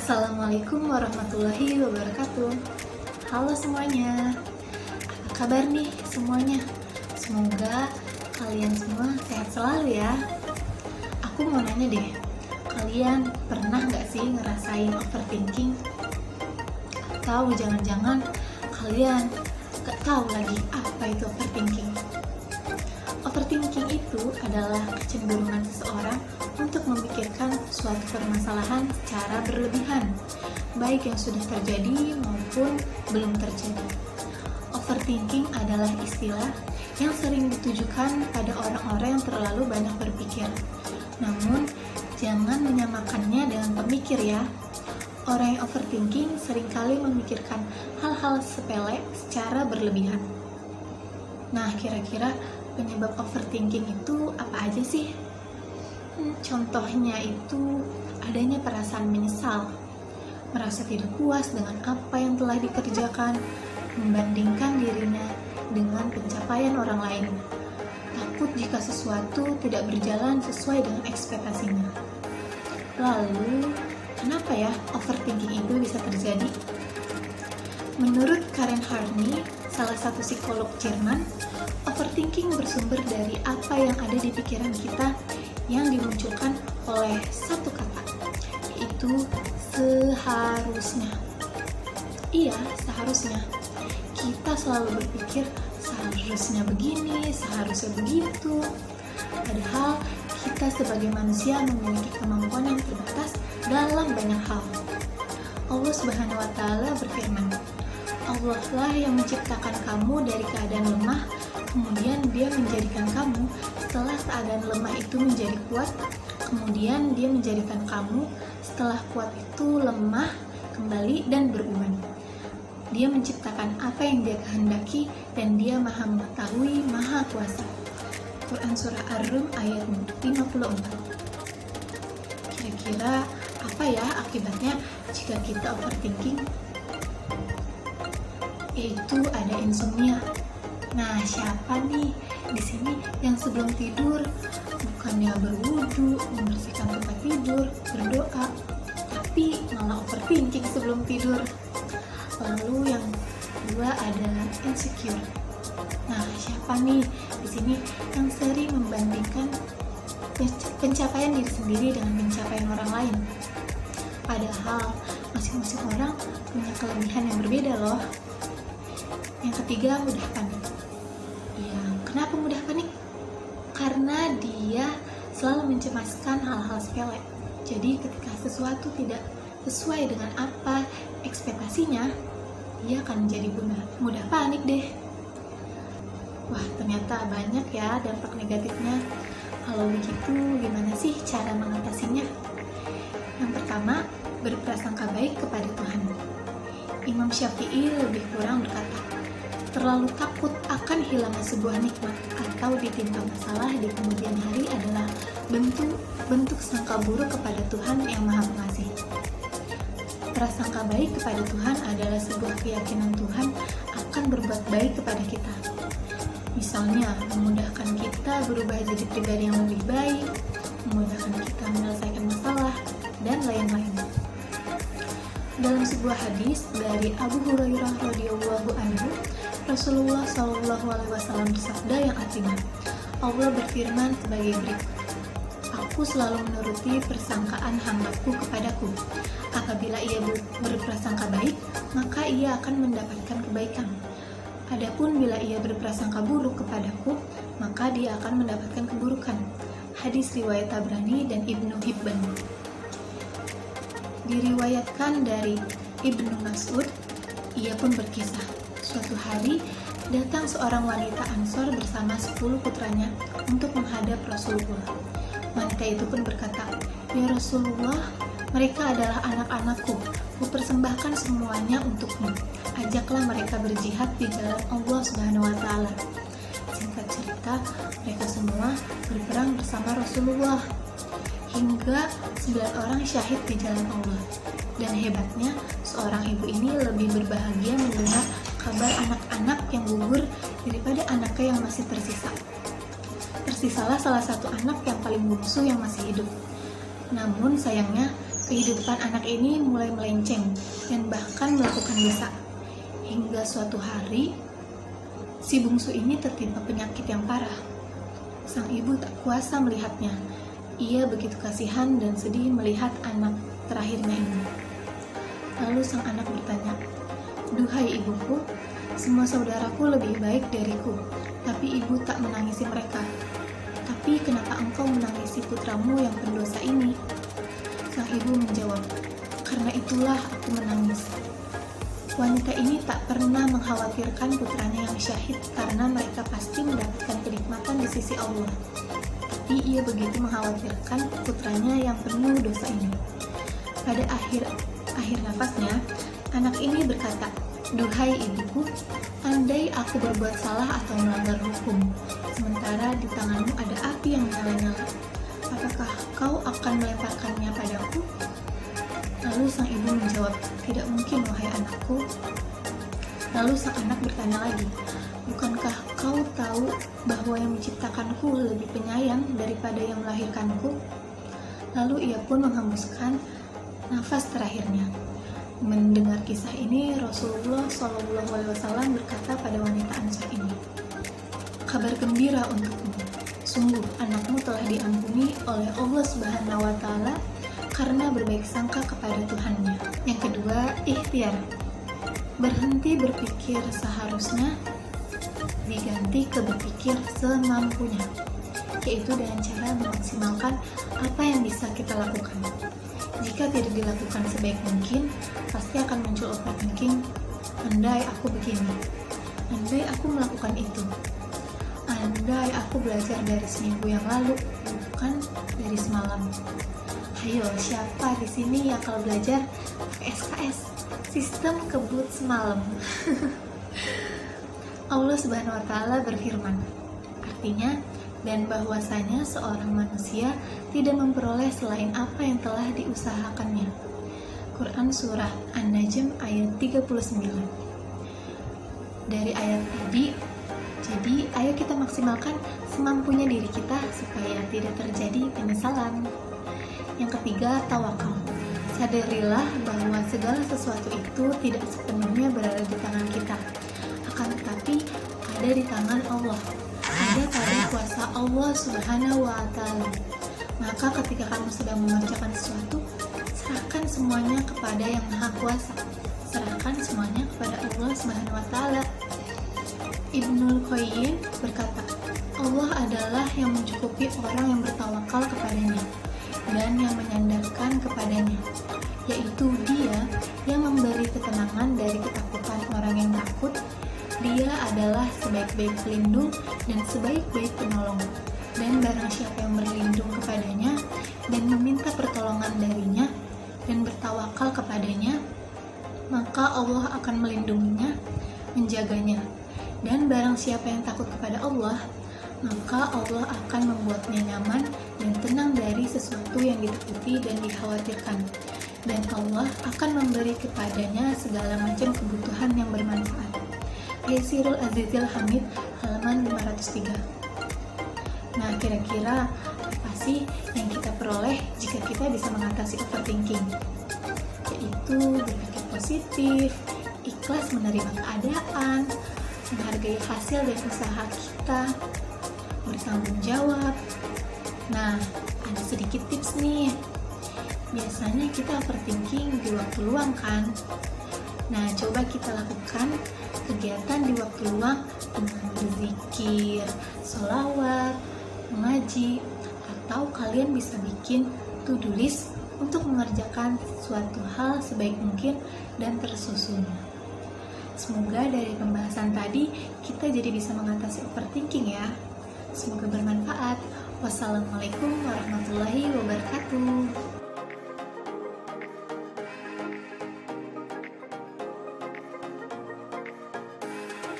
Assalamualaikum warahmatullahi wabarakatuh. Halo semuanya, apa kabar nih semuanya? Semoga kalian semua sehat selalu ya. Aku mau nanya deh, kalian pernah gak sih ngerasain overthinking? Atau jangan-jangan kalian gak tahu lagi apa itu overthinking? Overthinking itu adalah kecenderungan seseorang untuk memikirkan suatu permasalahan secara berlebihan, baik yang sudah terjadi maupun belum terjadi. Overthinking adalah istilah yang sering ditujukan pada orang-orang yang terlalu banyak berpikir. Namun, jangan menyamakannya dengan pemikir ya. Orang yang overthinking seringkali memikirkan hal-hal sepele secara berlebihan. Nah, kira-kira penyebab overthinking itu apa aja sih? Contohnya itu adanya perasaan menyesal, merasa tidak puas dengan apa yang telah dikerjakan, membandingkan dirinya dengan pencapaian orang lain, takut jika sesuatu tidak berjalan sesuai dengan ekspektasinya. Lalu, kenapa ya overthinking itu bisa terjadi? Menurut Karen Harney, salah satu psikolog Jerman, overthinking bersumber dari apa yang ada di pikiran kita yang dimunculkan oleh satu kata, yaitu seharusnya. Iya, seharusnya. Kita selalu berpikir seharusnya begini, seharusnya begitu. Padahal kita sebagai manusia memiliki kemampuan yang terbatas dalam banyak hal. Allah Subhanahu wa Ta'ala berfirman, Allah lah yang menciptakan kamu dari keadaan lemah, kemudian Dia menjadikan kamu setelah keadaan lemah itu menjadi kuat, kemudian Dia menjadikan kamu setelah kuat itu lemah kembali dan berubah. Dia menciptakan apa yang Dia kehendaki dan Dia Maha Mengetahui, Maha Kuasa. Quran Surah Ar-Rum ayat 54. Kira-kira apa ya akibatnya jika kita overthinking? Yaitu ada insomnia. Nah, siapa nih di sini yang sebelum tidur bukannya berwudu, membersihkan tempat tidur, berdoa, tapi malah overthinking sebelum tidur? Lalu yang kedua ada insecure. Nah, siapa nih di sini yang sering membandingkan pencapaian diri sendiri dengan pencapaian orang lain? Padahal masing-masing orang punya kelebihan yang berbeda loh. Yang ketiga, mudah panik. Ya, kenapa mudah panik? Karena dia selalu mencemaskan hal-hal sepele. Jadi ketika sesuatu tidak sesuai dengan apa ekspektasinya, dia akan menjadi mudah panik deh. Wah, ternyata banyak ya dampak negatifnya. Kalau begitu, gimana sih cara mengatasinya? Yang pertama, berprasangka baik kepada Tuhan. Imam Syafi'i lebih kurang berkata, terlalu takut akan hilangnya sebuah nikmat atau ditimpa masalah di kemudian hari adalah bentuk sangka buruk kepada Tuhan yang Maha Pengasih. Prasangka baik kepada Tuhan adalah sebuah keyakinan Tuhan akan berbuat baik kepada kita. Misalnya, memudahkan kita berubah jadi pribadi yang lebih baik, memudahkan kita menyelesaikan masalah, dan lain-lain. Dalam sebuah hadis dari Abu Hurairah radhiyallahu anhu, Rasulullah SAW bersabda yang artinya, Allah berfirman sebagai berikut, Aku selalu menuruti persangkaan hambaku kepadaku. Apabila ia berprasangka baik, maka ia akan mendapatkan kebaikan. Adapun bila ia berprasangka buruk kepadaku, maka dia akan mendapatkan keburukan. Hadis riwayat Tabrani dan Ibnu Hibban. Diriwayatkan dari Ibnu Mas'ud, ia pun berkisah, suatu hari datang seorang wanita Ansor bersama 10 putranya untuk menghadap Rasulullah. Wanita itu pun berkata, Ya Rasulullah, mereka adalah anak-anakku, kupersembahkan semuanya untukmu. Ajaklah mereka berjihad di jalan Allah Subhanahu wa Ta'ala. Singkat cerita, mereka semua berperang bersama Rasulullah hingga 9 orang syahid di jalan Allah. Dan hebatnya, seorang ibu ini lebih berbahagia mendengar kabar anak-anak yang gugur daripada anaknya yang masih tersisa. Tersisalah salah satu anak yang paling bungsu yang masih hidup. Namun sayangnya, Kehidupan anak ini mulai melenceng dan bahkan melakukan dosa. Hingga suatu hari, si bungsu ini tertimpa penyakit yang parah. Sang ibu tak kuasa melihatnya. Ia begitu kasihan dan sedih melihat anak terakhirnya ini. Lalu sang anak bertanya, "Duhai ibuku, semua saudaraku lebih baik dariku, tapi ibu tak menangisi mereka. Tapi kenapa engkau menangisi putramu yang pendosa ini?" Sang ibu menjawab, "Karena itulah aku menangis." Wanita ini tak pernah mengkhawatirkan putranya yang syahid karena mereka pasti mendapatkan kenikmatan di sisi Allah. Tapi ia begitu mengkhawatirkan putranya yang penuh dosa ini. Pada akhir nafasnya, anak ini berkata, "Duhai ibuku, andai aku berbuat salah atau melanggar hukum, sementara di tanganmu ada api yang menyala-nyala, apakah kau akan melemparkannya padaku?" Lalu sang ibu menjawab, "Tidak mungkin, wahai anakku." Lalu sang anak bertanya lagi, "Bukankah kau tahu bahwa yang menciptakanku lebih penyayang daripada yang melahirkanku?" Lalu ia pun menghembuskan nafas terakhirnya. Mendengar kisah ini, Rasulullah SAW berkata pada wanita Ansor ini, "Kabar gembira untukmu. Sungguh anakmu telah diampuni oleh Allah Subhanahu wa Ta'ala karena berbaik sangka kepada Tuhannya." Yang kedua, ikhtiar. Berhenti berpikir seharusnya diganti ke berpikir semampunya, yaitu dengan cara memaksimalkan apa yang bisa kita lakukan. Jika tidak dilakukan sebaik mungkin, pasti akan muncul overthinking. Andai aku begini, andai aku melakukan itu, andai aku belajar dari seminggu yang lalu, bukan dari semalam. Hayo, siapa di sini yang kalau belajar pakai SKS, sistem kebut semalam? Allah Subhanahu wa Ta'ala berfirman, artinya, dan bahwasanya seorang manusia tidak memperoleh selain apa yang telah diusahakannya. Quran Surah An-Najm ayat 39. Dari ayat tadi, jadi ayo kita maksimalkan semampunya diri kita supaya tidak terjadi penyesalan. Yang ketiga, tawakal. Sadarilah bahwa segala sesuatu itu tidak sepenuhnya berada di tangan kita, akan tetapi ada di tangan Allah, ada pada kuasa Allah Subhanahu wa Ta'ala. Maka ketika kamu sedang mengerjakan sesuatu, serahkan semuanya kepada yang Maha Kuasa, serahkan semuanya kepada Allah Subhanahu wa Ta'ala. Ibnul Qayyim berkata, Allah adalah yang mencukupi orang yang bertawakal kepadanya dan yang menyandarkan kepadanya, yaitu Dia yang memberi ketenangan dari ketakutan orang yang takut. Dia adalah sebaik-baik pelindung dan sebaik-baik penolong. Dan barang siapa yang berlindung kepadanya dan meminta pertolongan darinya dan bertawakal kepadanya, maka Allah akan melindunginya, menjaganya. Dan barang siapa yang takut kepada Allah, maka Allah akan membuatnya nyaman dan tenang dari sesuatu yang ditakuti dan dikhawatirkan. Dan Allah akan memberi kepadanya segala macam kebutuhan yang bermanfaat. Taysirul Azizil Hamid, halaman 503. Nah, kira-kira apa sih yang kita peroleh jika kita bisa mengatasi overthinking? Yaitu berpikir positif, ikhlas menerima keadaan, menghargai hasil dari usaha kita, bertanggung jawab. Nah, ada sedikit tips nih. Biasanya kita overthinking di waktu luang kan? Nah, coba kita lakukan kegiatan di waktu luang dengan berzikir, sholawat, mengaji, atau kalian bisa bikin to-do list untuk mengerjakan suatu hal sebaik mungkin dan tersusun. Semoga dari pembahasan tadi kita jadi bisa mengatasi overthinking ya. Semoga bermanfaat. Wassalamualaikum warahmatullahi wabarakatuh.